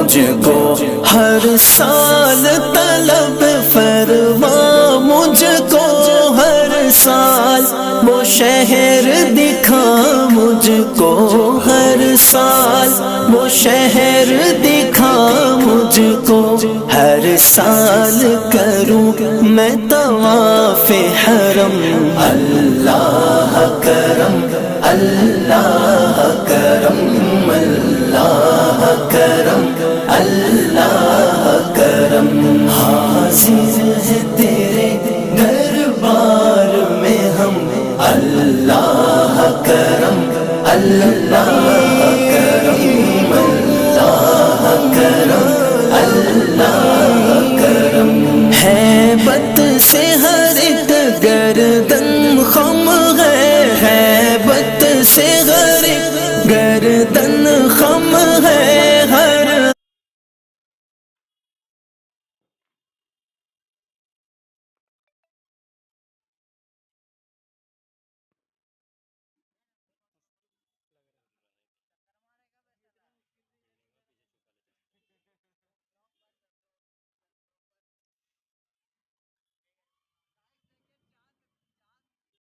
مجھ کو ہر سال طلب فرما مجھ کو ہر سال وہ شہر دکھا مجھ کو ہر سال وہ شہر دکھا مجھ کو ہر سال کروں میں طواف حرم اللہ کرم اللہ کرم اللہ کرم اللہ کرم حاضر ہے تیرے دربار میں ہم اللہ کرم اللہ